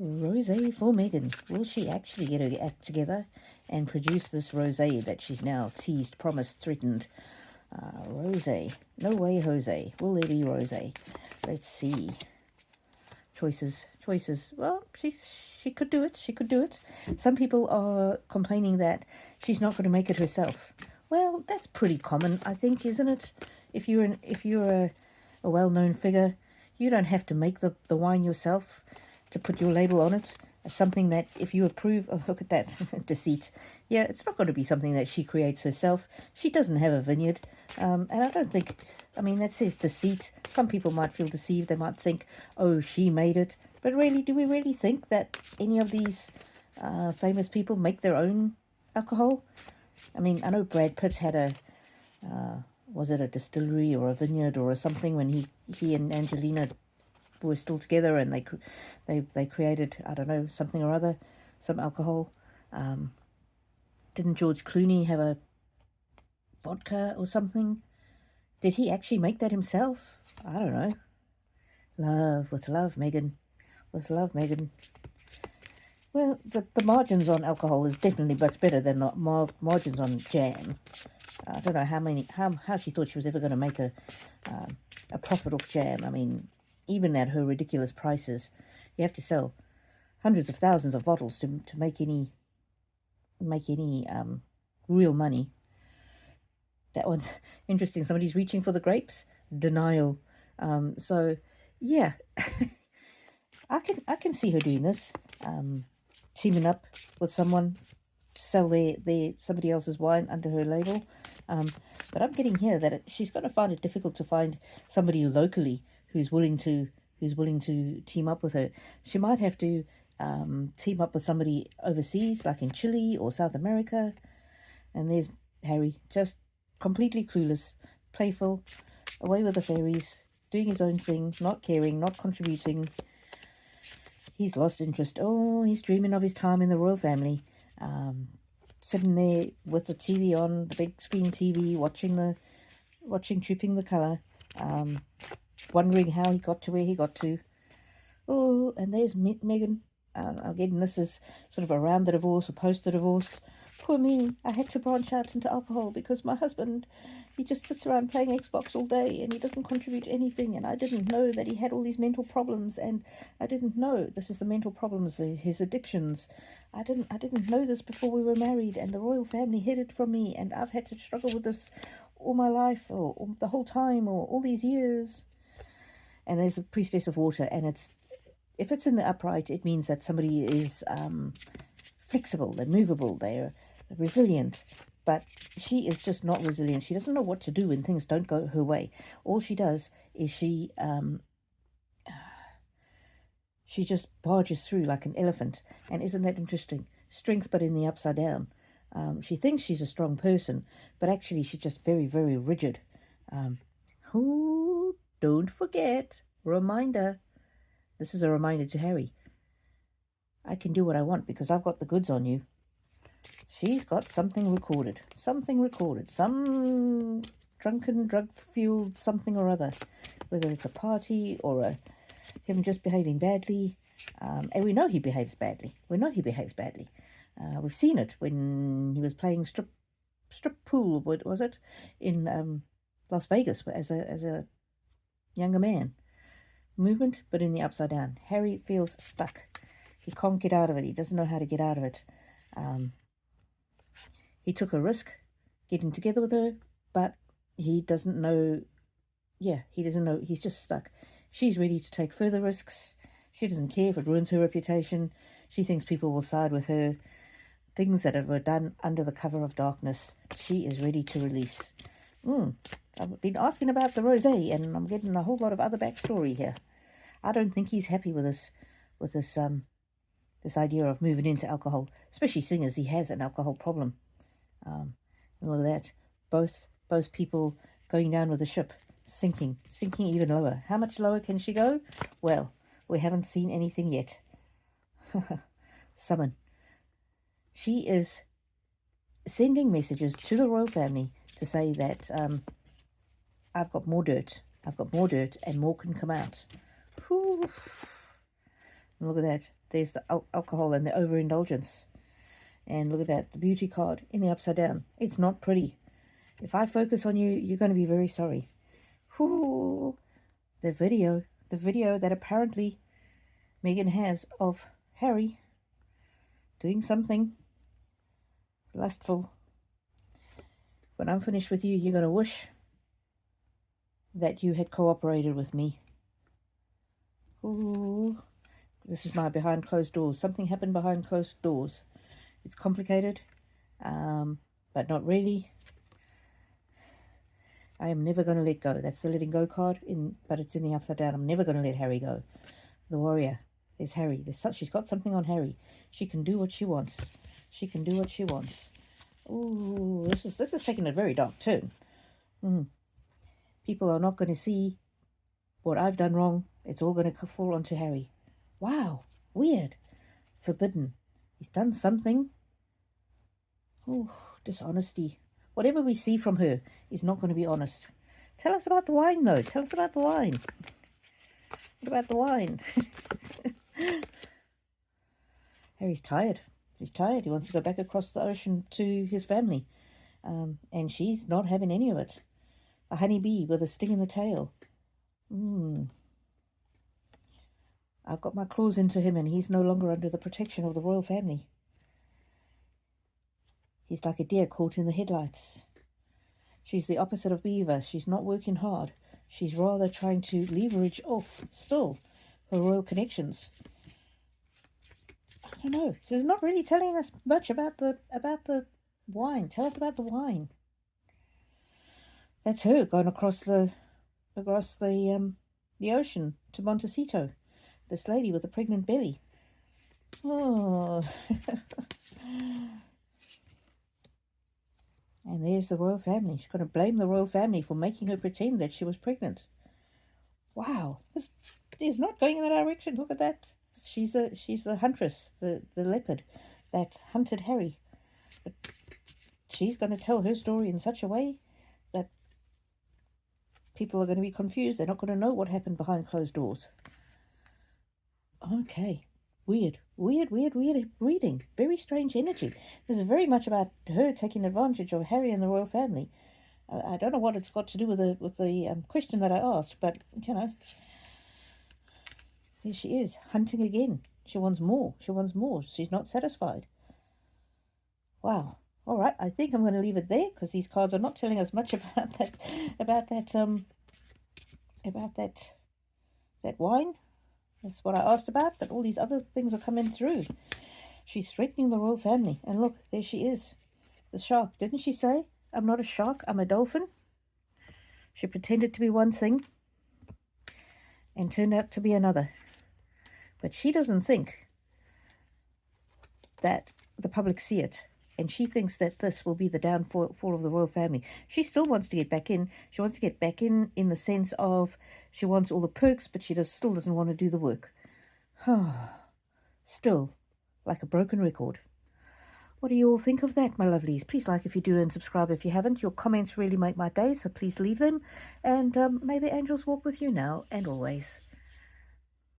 Rosé for Megan. Will she actually get her act together and produce this rosé that she's now teased, promised, threatened? Rosé. No way, Jose. Will there be rosé? Let's see. Choices. Well, she could do it. She could do it. Some people are complaining that she's not going to make it herself. Well, that's pretty common, I think, isn't it? If you're a well-known figure, you don't have to make the wine yourself to put your label on it. Something that if you approve, oh, look at that deceit. Yeah, it's not going to be something that she creates herself. She doesn't have a vineyard, and I don't think. I mean, that says deceit. Some people might feel deceived. They might think, "Oh, she made it." But really, do we really think that any of these famous people make their own alcohol? I mean, I know Brad Pitt had a was it a distillery or a vineyard or something when he and Angelina were still together, and they created, I don't know, something or other, some alcohol. Didn't George Clooney have a vodka or something? Did he actually make that himself? I don't know. With love, Megan. With love, Megan. Well, the margins on alcohol is definitely much better than the margins on jam. I don't know how she thought she was ever going to make a profit off jam. I mean, even at her ridiculous prices, you have to sell hundreds of thousands of bottles to make any real money. That one's interesting. Somebody's reaching for the grapes. Denial. So yeah, I can see her doing this. Teaming up with someone to sell their somebody else's wine under her label. But I'm getting here that she's going to find it difficult to find somebody locally who's willing to team up with her. She might have to team up with somebody overseas, like in Chile or South America. And there's Harry, just completely clueless, playful, away with the fairies, doing his own thing, not caring, not contributing. He's lost interest. Oh, he's dreaming of his time in the royal family. Sitting there with the TV on, the big screen TV, watching Trooping the Colour, wondering how he got to where he got to. Oh, and there's Megan. Again, this is sort of around the divorce or post the divorce. Poor me, I had to branch out into alcohol because my husband, he just sits around playing Xbox all day and he doesn't contribute anything, and I didn't know that he had all these mental problems, and I didn't know this is the mental problems, his addictions. I didn't know this before we were married, and the royal family hid it from me, and I've had to struggle with this all my life, or the whole time, or all these years. And there's a priestess of water, and if it's in the upright, it means that somebody is flexible, they're movable, they're resilient. But she is just not resilient. She doesn't know what to do when things don't go her way. All she does is she just barges through like an elephant. And isn't that interesting? Strength, but in the upside down. She thinks she's a strong person, but actually she's just very, very rigid. Don't forget, reminder. This is a reminder to Harry. I can do what I want because I've got the goods on you. She's got something recorded. Some drunken, drug-fueled something or other. Whether it's a party or him just behaving badly. And we know he behaves badly. We've seen it when he was playing strip pool, what was it, in Las Vegas as a younger man. Movement, but in the upside down. Harry feels stuck. He can't get out of it. He doesn't know how to get out of it. He took a risk getting together with her, but he doesn't know. Yeah, he doesn't know. He's just stuck. She's ready to take further risks. She doesn't care if it ruins her reputation. She thinks people will side with her. Things that were done under the cover of darkness, she is ready to release. I've been asking about the rosé, and I'm getting a whole lot of other backstory here. I don't think he's happy with this idea of moving into alcohol, especially seeing as he has an alcohol problem. And all of that, both people going down with the ship, sinking even lower. How much lower can she go? Well, we haven't seen anything yet. Summon. She is sending messages to the royal family to say that I've got more dirt, and more can come out. Whew. And look at that. There's the alcohol and the overindulgence. And look at that, the beauty card in the upside down. It's not pretty. If I focus on you, you're going to be very sorry. Whoo! The video that apparently Megan has of Harry doing something lustful. When I'm finished with you, you're going to wish that you had cooperated with me. Ooh. This is my behind closed doors. Something happened behind closed doors. It's complicated, but not really. I am never going to let go. That's the letting go card, but it's in the upside down. I'm never going to let Harry go. The warrior. There's Harry. She's got something on Harry. She can do what she wants. She can do what she wants. Ooh, this is taking a very dark turn. People are not going to see what I've done wrong. It's all going to fall onto Harry. Wow, weird. Forbidden. He's done something. Oh, dishonesty. Whatever we see from her is not going to be honest. Tell us about the wine, though. Tell us about the wine. What about the wine? Harry's tired. He's tired. He wants to go back across the ocean to his family. And she's not having any of it. A honeybee with a sting in the tail. I've got my claws into him and he's no longer under the protection of the royal family. He's like a deer caught in the headlights. She's the opposite of Beaver. She's not working hard. She's rather trying to leverage off still her royal connections. I don't know. This is not really telling us much about the wine. Tell us about the wine. That's her going across the ocean to Montecito. This lady with a pregnant belly. Oh. And there's the royal family. She's going to blame the royal family for making her pretend that she was pregnant. Wow. This is not going in that direction. Look at that. She's the huntress, the leopard that hunted Harry. But she's going to tell her story in such a way that people are going to be confused. They're not going to know what happened behind closed doors. Okay. Weird reading. Very strange energy. This is very much about her taking advantage of Harry and the royal family. I don't know what it's got to do with the question that I asked, but, you know, here she is, hunting again. She wants more. She's not satisfied. Wow. All right, I think I'm going to leave it there because these cards are not telling us much about that wine. That's what I asked about, but all these other things are coming through. She's threatening the royal family. And look, there she is. The shark. Didn't she say, I'm not a shark, I'm a dolphin? She pretended to be one thing and turned out to be another. But she doesn't think that the public see it. And she thinks that this will be the downfall of the royal family. She still wants to get back in. She wants to get back in the sense of she wants all the perks, but she still doesn't want to do the work. Still, like a broken record. What do you all think of that, my lovelies? Please like if you do and subscribe if you haven't. Your comments really make my day, so please leave them. And may the angels walk with you now and always.